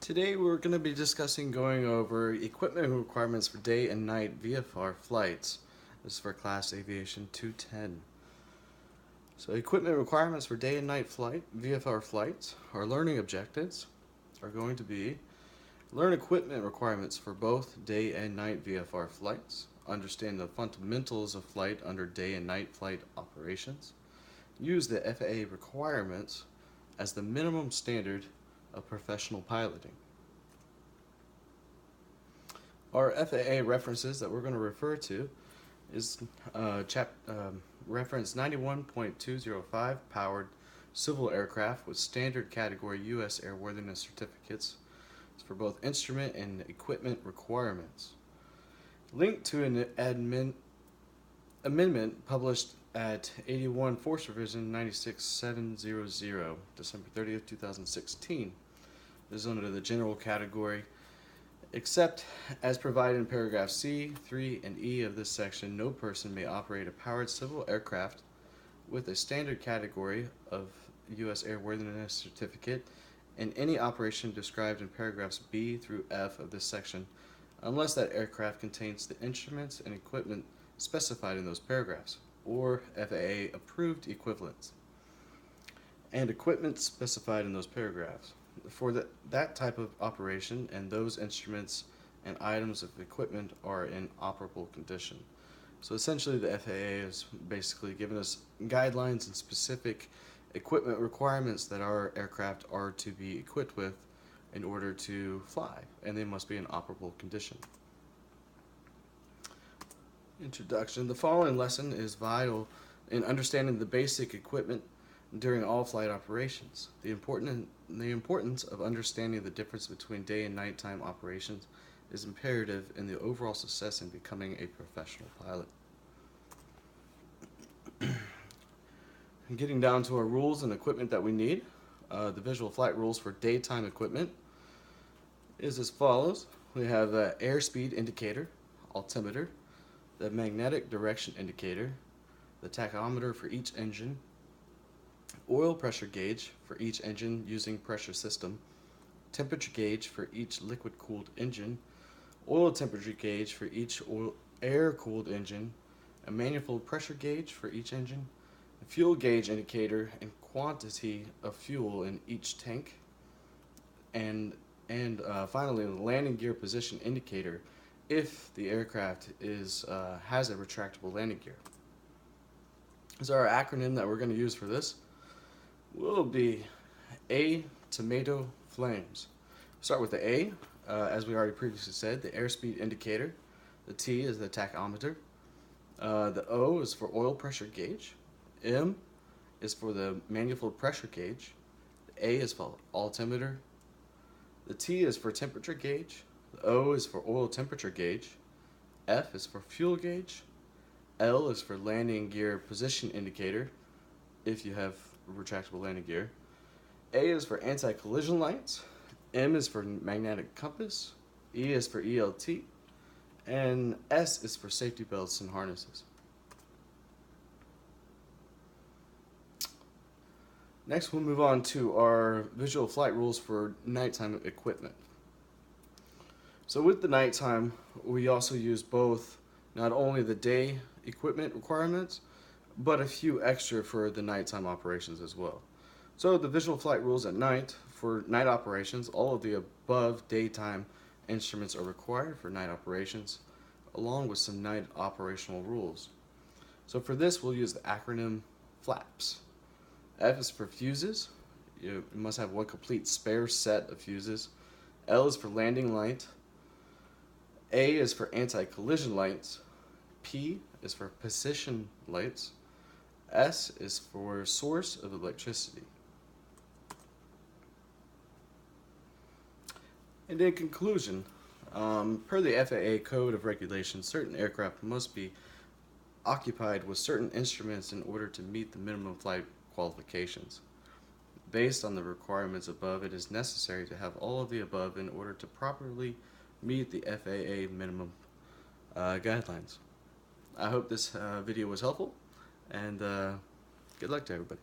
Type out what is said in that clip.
Today we're going to be discussing going over equipment requirements for day and night VFR flights. This is for Class Aviation 210. So equipment requirements for day and night flight VFR flights. Our learning objectives are going to be learn equipment requirements for both day and night VFR flights, understand the fundamentals of flight under day and night flight operations, use the FAA requirements as the minimum standard of professional piloting. Our FAA references that we're going to refer to is reference 91.205 powered civil aircraft with standard category U.S. airworthiness certificates. It's for both instrument and equipment requirements. Linked to an amendment published at 81 Force Revision 96700, December 30th, 2016. This is under the general category, except as provided in paragraph C, 3, and E of this section, no person may operate a powered civil aircraft with a standard category of U.S. airworthiness certificate in any operation described in paragraphs B through F of this section, unless that aircraft contains the instruments and equipment specified in those paragraphs, or FAA approved equivalents, and equipment specified in those paragraphs. For that type of operation, and those instruments and items of equipment are in operable condition. So essentially the FAA is basically giving us guidelines and specific equipment requirements that our aircraft are to be equipped with in order to fly, and they must be in operable condition. Introduction. The following lesson is vital in understanding the basic equipment during all flight operations. The importance of understanding the difference between day and nighttime operations is imperative in the overall success in becoming a professional pilot. Getting down to our rules and equipment that we need, the visual flight rules for daytime equipment is as follows. We have the airspeed indicator, altimeter, the magnetic direction indicator, the tachometer for each engine, oil pressure gauge for each engine using pressure system, temperature gauge for each liquid-cooled engine, oil temperature gauge for each air-cooled engine, a manifold pressure gauge for each engine, a fuel gauge indicator and quantity of fuel in each tank, and finally the landing gear position indicator if the aircraft has a retractable landing gear. So our acronym that we're going to use for this will be A, tomato flames. Start with the A, as we already previously said, the airspeed indicator. The T is the tachometer. The O is for oil pressure gauge. M is for the manifold pressure gauge. The A is for altimeter. The T is for temperature gauge. The O is for oil temperature gauge. F is for fuel gauge. L is for landing gear position indicator if you have retractable landing gear. A is for anti-collision lights. M is for magnetic compass. E is for ELT. And S is for safety belts and harnesses. Next, we'll move on to our visual flight rules for nighttime equipment. So with the nighttime, we also use both not only the day equipment requirements, but a few extra for the nighttime operations as well. So the visual flight rules at night, for night operations, all of the above daytime instruments are required for night operations, along with some night operational rules. So for this, we'll use the acronym FLAPS. F is for fuses. You must have one complete spare set of fuses. L is for landing light. A is for anti-collision lights. P is for position lights. S is for source of electricity. And in conclusion, per the FAA Code of Regulations, certain aircraft must be occupied with certain instruments in order to meet the minimum flight qualifications. Based on the requirements above, it is necessary to have all of the above in order to properly meet the FAA minimum guidelines. I hope this video was helpful, and good luck to everybody.